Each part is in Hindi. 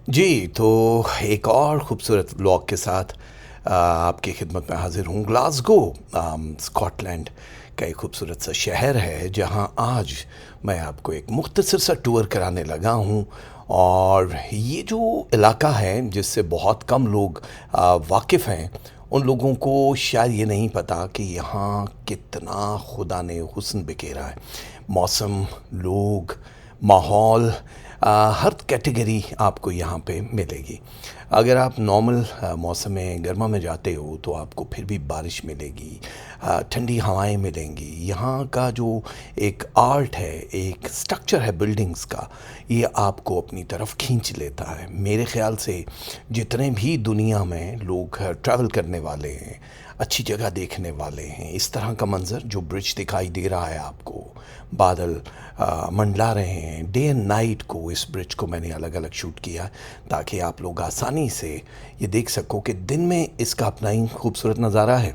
जी, तो एक और खूबसूरत व्लॉग के साथ आपकी खिदमत में हाज़िर हूँ। ग्लासगो स्कॉटलैंड का एक खूबसूरत सा शहर है, जहाँ आज मैं आपको एक मुख्तसर सा टूर कराने लगा हूँ। और ये जो इलाका है, जिससे बहुत कम लोग वाकिफ़ हैं, उन लोगों को शायद ये नहीं पता कि यहाँ कितना खुदा ने हुस्न बिखेरा है। मौसम, लोग, माहौल, हर कैटेगरी आपको यहाँ पे मिलेगी। अगर आप नॉर्मल मौसम में गर्मा में जाते हो तो आपको फिर भी बारिश मिलेगी, ठंडी हवाएं मिलेंगी। यहाँ का जो एक आर्ट है, एक स्ट्रक्चर है बिल्डिंग्स का, ये आपको अपनी तरफ खींच लेता है। मेरे ख़्याल से जितने भी दुनिया में लोग ट्रैवल करने वाले हैं, अच्छी जगह देखने वाले हैं, इस तरह का मंज़र जो ब्रिज दिखाई दे रहा है आपको, बादल मंडला रहे हैं, डे एंड नाइट को इस ब्रिज को मैंने अलग अलग शूट किया ताकि आप लोग आसानी से ये देख सको कि दिन में इसका अपना ही खूबसूरत नज़ारा है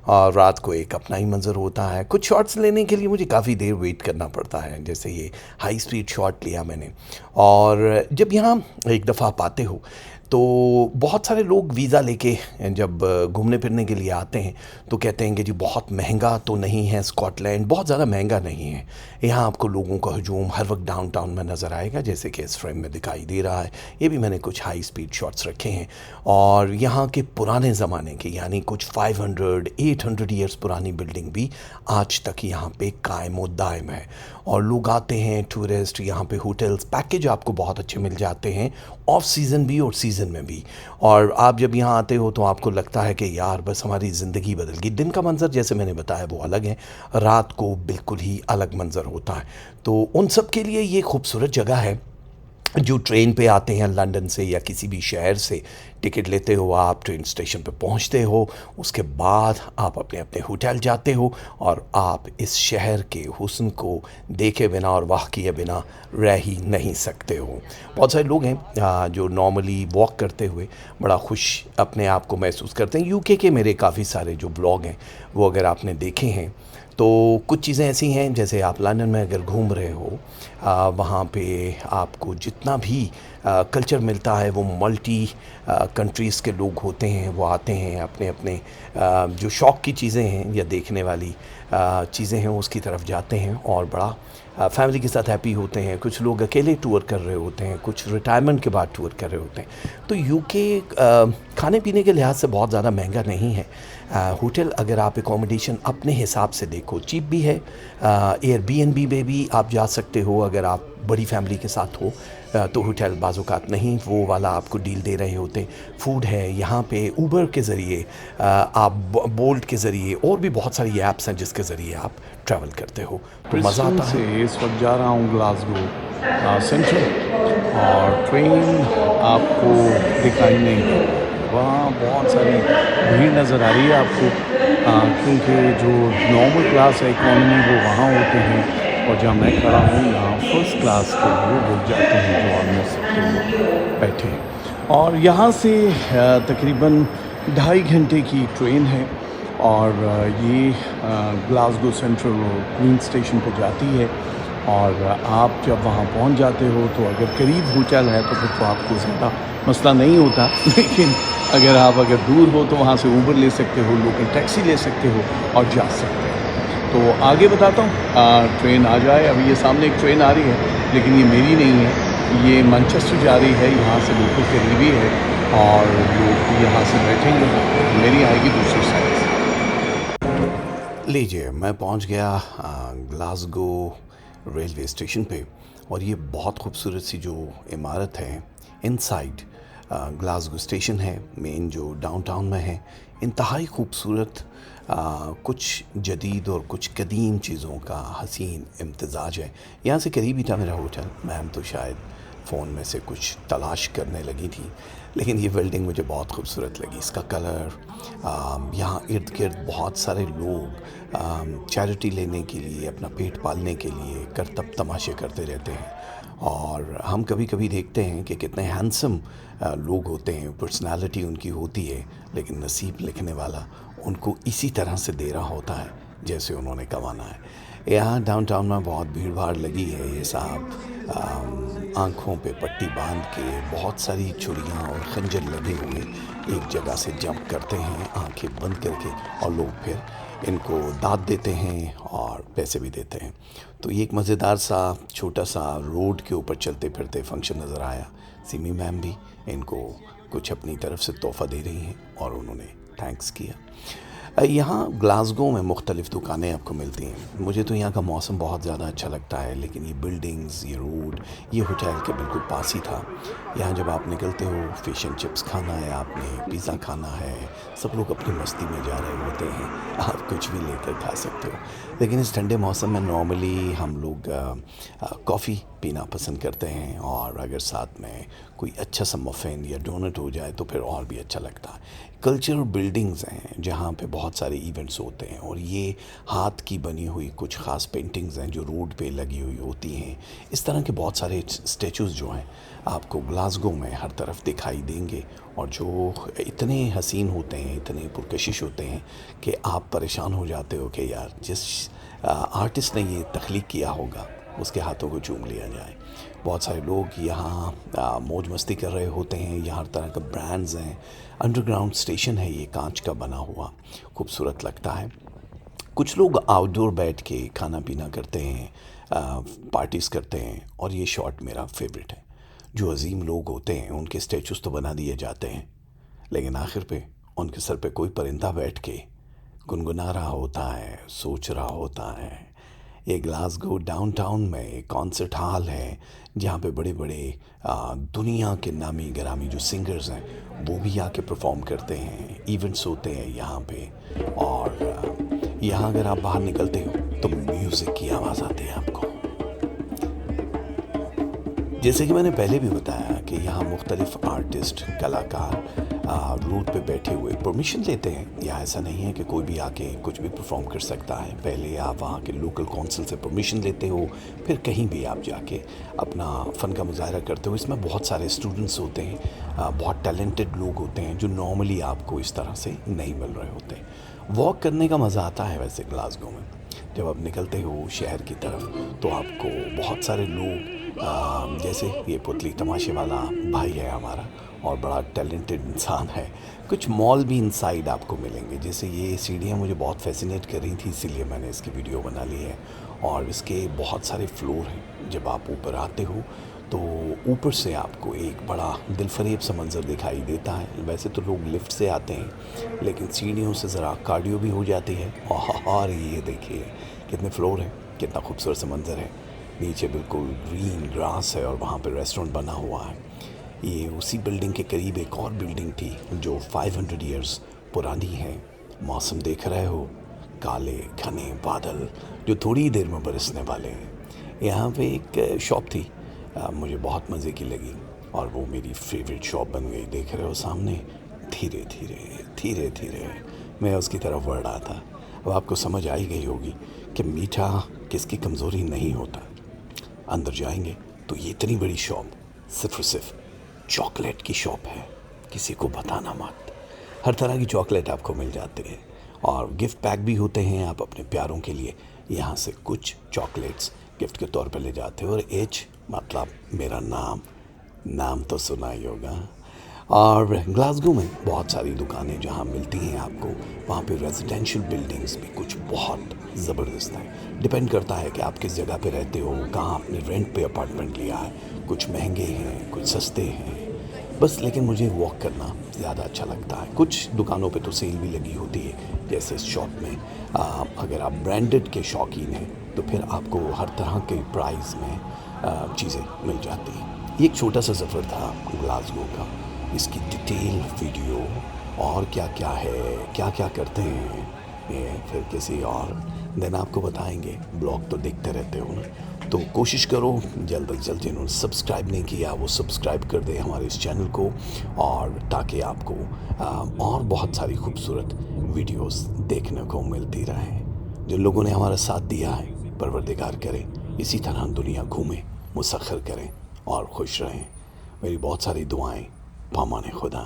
और रात को एक अपना ही मंज़र होता है। कुछ शॉट्स लेने के लिए मुझे काफ़ी देर वेट करना पड़ता है, जैसे ये हाई स्पीड शॉट लिया मैंने। और जब यहाँ एक दफ़ा आप आते हो तो बहुत सारे लोग वीज़ा लेके जब घूमने फिरने के लिए आते हैं तो कहते हैं कि जी बहुत महंगा तो नहीं है स्कॉटलैंड, बहुत ज़्यादा महंगा नहीं है। यहाँ आपको लोगों का हजूम हर वक्त डाउनटाउन में नज़र आएगा, जैसे कि इस फ्रेम में दिखाई दे रहा है। ये भी मैंने कुछ हाई स्पीड शॉट्स रखे हैं। और यहाँ के पुराने ज़माने के, यानी कुछ 500-800 ईयर्स पुरानी बिल्डिंग भी आज तक यहाँ पे कायम व दायम है। और लोग आते हैं टूरिस्ट, यहाँ पे होटल्स पैकेज आपको बहुत अच्छे मिल जाते हैं, ऑफ सीज़न भी और सीज़न में भी। और आप जब यहाँ आते हो तो आपको लगता है कि यार बस हमारी ज़िंदगी बदल गई। दिन का मंज़र जैसे मैंने बताया वो अलग है, रात को बिल्कुल ही अलग मंज़र होता है। तो उन सब के लिए ये खूबसूरत जगह है। जो ट्रेन पे आते हैं लंदन से या किसी भी शहर से, टिकट लेते हो, आप ट्रेन स्टेशन पे पहुंचते हो, उसके बाद आप अपने अपने होटल जाते हो और आप इस शहर के हुस्न को देखे बिना और वाह किए बिना रह ही नहीं सकते हो। बहुत सारे लोग हैं जो नॉर्मली वॉक करते हुए बड़ा खुश अपने आप को महसूस करते हैं। यूके के मेरे काफ़ी सारे जो ब्लॉग हैं वो अगर आपने देखे हैं तो कुछ चीज़ें ऐसी हैं, जैसे आप लंदन में अगर घूम रहे हो, वहाँ पे आपको जितना भी कल्चर मिलता है वो मल्टी कंट्रीज़ के लोग होते हैं। वो आते हैं अपने अपने जो शौक़ की चीज़ें हैं या देखने वाली चीज़ें हैं उसकी तरफ जाते हैं और बड़ा फैमिली के साथ हैप्पी होते हैं। कुछ लोग अकेले टूर कर रहे होते हैं, कुछ रिटायरमेंट के बाद टूर कर रहे होते हैं। तो यूके खाने पीने के लिहाज से बहुत ज़्यादा महंगा नहीं है। होटल अगर आप एकोमोडेशन अपने हिसाब से देखो चीप भी है। एयरबीएनबी में भी आप जा सकते हो अगर आप बड़ी फैमिली के साथ हो। तो होटल बाज़ात नहीं वो वाला आपको डील दे रहे होते। फूड है यहाँ पे ऊबर के ज़रिए, आप बोल्ट के ज़रिए, और भी बहुत सारी ऐप्स हैं जिसके ज़रिए आप ट्रैवल करते हो, तो मज़ा आता है। से इस वक्त जा रहा हूँ ग्लासगो सेंट्रल, और ट्रेन आपको दिखाई नहीं, वहाँ बहुत सारी भीड़ नज़र आ रही है आपको, क्योंकि जो नॉर्मल क्लास है, इकॉनमी, वो वहाँ होते हैं, और जहाँ मैं खड़ा हूँ यहाँ फर्स्ट क्लास के लिए लोग जाते हैं, जो ऑलमोस्ट सबके लोग बैठे हैं। और यहाँ से तकरीबन 2.5 घंटे की ट्रेन है, और ये ग्लासगो सेंट्रल क्वीन स्टेशन पर जाती है। और आप जब वहाँ पहुँच जाते हो तो अगर करीब होटल है तो फिर तो आपको ज़्यादा मसला नहीं होता, लेकिन अगर दूर हो तो वहाँ से ऊबर ले सकते हो, लोकल टैक्सी ले सकते हो और जा सकते हो। तो आगे बताता हूँ, ट्रेन आ जाए। अभी ये सामने एक ट्रेन आ रही है, लेकिन ये मेरी नहीं है, ये मैनचेस्टर जा रही है, यहाँ से बिल्कुल करीबी है, और लोग यहाँ से बैठेंगे, मेरी आएगी दूसरी साइड से। लीजिए, मैं पहुंच गया ग्लासगो रेलवे स्टेशन पे। और ये बहुत खूबसूरत सी जो इमारत है इनसाइड ग्लासगो स्टेशन है, मेन जो डाउनटाउन में है, इंतहाई खूबसूरत। कुछ जदीद और कुछ कदीम चीज़ों का हसीन इम्तज़ाज है। यहाँ से करीब ही था मेरा होटल। मैम तो शायद फ़ोन में से कुछ तलाश करने लगी थी, लेकिन ये बिल्डिंग मुझे बहुत खूबसूरत लगी। इसका कलर, यहाँ इर्द गिर्द बहुत सारे लोग चैरिटी लेने के लिए, अपना पेट पालने के लिए करतब तमाशे करते रहते हैं। और हम कभी कभी देखते हैं कि कितने हैंडसम लोग होते हैं, पर्सनालिटी उनकी होती है, लेकिन नसीब लिखने वाला उनको इसी तरह से दे रहा होता है जैसे उन्होंने कमाना है। यहाँ डाउनटाउन में बहुत भीड़ भाड़ लगी है। ये साहब आँखों पे पट्टी बांध के बहुत सारी छुरियाँ और खंजर लगे हुए एक जगह से जंप करते हैं आंखें बंद करके, और लोग फिर इनको दाद देते हैं और पैसे भी देते हैं। तो ये एक मज़ेदार सा छोटा सा रोड के ऊपर चलते फिरते फंक्शन नज़र आया। सिमी मैम भी इनको कुछ अपनी तरफ से तोहफ़ा दे रही हैं और उन्होंने थैंक्स किया। यहाँ ग्लासगो में मुख्तलिफ़ दुकानें आपको मिलती हैं। मुझे तो यहाँ का मौसम बहुत ज़्यादा अच्छा लगता है, लेकिन ये बिल्डिंग्स, ये रोड, ये होटल के बिल्कुल पास ही था। यहाँ जब आप निकलते हो, फ़िश एंड चिप्स खाना है आपने, पिज़्ज़ा खाना है, सब लोग अपनी मस्ती में जा रहे होते हैं, आप कुछ भी लेकर खा सकते हो। लेकिन इस ठंडे मौसम में नॉर्मली हम लोग कॉफ़ी पीना पसंद करते हैं, और अगर साथ में कोई अच्छा सा मफ़िन या डोनट हो जाए तो फिर और भी अच्छा लगता है। कल्चरल बिल्डिंग्स हैं जहाँ पे बहुत सारे इवेंट्स होते हैं, और ये हाथ की बनी हुई कुछ ख़ास पेंटिंग्स हैं जो रोड पे लगी हुई होती हैं। इस तरह के बहुत सारे स्टैचूज़ जो हैं आपको ग्लासगो में हर तरफ दिखाई देंगे, और जो इतने हसीन होते हैं, इतने पुरकशिश होते हैं कि आप परेशान हो जाते हो कि यार जिस आर्टिस्ट ने ये तख्लीक किया होगा उसके हाथों को चूम लिया जाए। बहुत सारे लोग यहाँ मौज मस्ती कर रहे होते हैं। यहाँ हर तरह का ब्रांड्स हैं। अंडरग्राउंड स्टेशन है ये, कांच का बना हुआ, खूबसूरत लगता है। कुछ लोग आउटडोर बैठ के खाना पीना करते हैं, पार्टीज़ करते हैं, और ये शॉट मेरा फेवरेट है। जो अजीम लोग होते हैं उनके स्टैचूज़ तो बना दिए जाते हैं, लेकिन आखिर पे उनके सर पे कोई परिंदा बैठ के गुनगुना रहा होता है, सोच रहा होता है। ये ग्लासगो डाउनटाउन में एक कॉन्सर्ट हॉल है जहाँ पे बड़े बड़े दुनिया के नामी गिरामी जो सिंगर्स हैं वो भी आके परफॉर्म करते हैं। इवेंट्स होते हैं यहाँ पे, और यहाँ अगर आप बाहर निकलते हो तो म्यूज़िक की आवाज़ आती है आपको। जैसे कि मैंने पहले भी बताया कि यहाँ मुख्तलिफ़ आर्टिस्ट, कलाकार रोड पे बैठे हुए परमिशन लेते हैं। या ऐसा नहीं है कि कोई भी आके कुछ भी परफॉर्म कर सकता है। पहले आप वहाँ के लोकल कौंसिल से परमिशन लेते हो, फिर कहीं भी आप जाके अपना फ़न का मुजाहरा करते हो। इसमें बहुत सारे स्टूडेंट्स होते हैं, बहुत टैलेंटेड लोग होते हैं जो नॉर्मली आपको इस तरह से नहीं मिल रहे होते। वॉक करने का मज़ा आता है वैसे ग्लासगो में। जब आप निकलते हो शहर की तरफ तो आपको बहुत सारे लोग, जैसे ये पुतली तमाशे वाला भाई है हमारा और बड़ा टैलेंटेड इंसान है। कुछ मॉल भी इनसाइड आपको मिलेंगे। जैसे ये सीढ़ियाँ मुझे बहुत फैसिनेट कर रही थी, इसीलिए मैंने इसकी वीडियो बना ली है। और इसके बहुत सारे फ्लोर हैं। जब आप ऊपर आते हो तो ऊपर से आपको एक बड़ा दिलफरेब सा मंज़र दिखाई देता है। वैसे तो लोग लिफ्ट से आते हैं, लेकिन सीढ़ियों से ज़रा कार्डियो भी हो जाती है। और ये देखिए कितने फ्लोर हैं, कितना खूबसूरत सा मंज़र है। नीचे बिल्कुल ग्रीन ग्रास है और वहाँ पे रेस्टोरेंट बना हुआ है। ये उसी बिल्डिंग के करीब एक और बिल्डिंग थी जो 500 इयर्स पुरानी है। मौसम देख रहे हो, काले घने बादल जो थोड़ी देर में बरसने वाले हैं। यहाँ पे एक शॉप थी, मुझे बहुत मज़े की लगी, और वो मेरी फेवरेट शॉप बन गई। देख रहे हो सामने, धीरे धीरे धीरे धीरे मैं उसकी तरफ बढ़ रहा था। अब आपको समझ आई गई होगी कि मीठा किसकी कमज़ोरी नहीं होता। अंदर जाएंगे तो ये इतनी बड़ी शॉप सिर्फ और सिर्फ चॉकलेट की शॉप है, किसी को बताना मत। हर तरह की चॉकलेट आपको मिल जाते हैं, और गिफ्ट पैक भी होते हैं आप अपने प्यारों के लिए। यहाँ से कुछ चॉकलेट्स गिफ्ट के तौर पर ले जाते हो। और एच मतलब मेरा नाम तो सुना ही होगा। और ग्लासगो में बहुत सारी दुकानें जहाँ मिलती हैं आपको, वहाँ पे रेजिडेंशियल बिल्डिंग्स भी कुछ बहुत ज़बरदस्त हैं। डिपेंड करता है कि आप किस जगह पे रहते हो, कहाँ आपने रेंट पे अपार्टमेंट लिया है। कुछ महंगे हैं, कुछ सस्ते हैं, बस। लेकिन मुझे वॉक करना ज़्यादा अच्छा लगता है। कुछ दुकानों पे तो सेल भी लगी होती है, जैसे इस शॉप में अगर आप ब्रांडेड के शौकीन हैं तो फिर आपको हर तरह के प्राइस में चीज़ें मिल जाती हैं। ये एक छोटा सा सफ़र था ग्लासगो का। इसकी डिटेल वीडियो और क्या क्या है, क्या क्या करते हैं, ये फिर किसी और दिन आपको बताएंगे। ब्लॉग तो देखते रहते हो ना, तो कोशिश करो जल्द से जल्द, जिन्होंने सब्सक्राइब नहीं किया वो सब्सक्राइब कर दें हमारे इस चैनल को, और ताकि आपको और बहुत सारी खूबसूरत वीडियोस देखने को मिलती रहें। जिन लोगों ने हमारा साथ दिया है, परवरदिगार करें इसी तरह दुनिया घूमें, मुसख्खर करें और खुश रहें। मेरी बहुत सारी दुआएं। पामाने खुदा।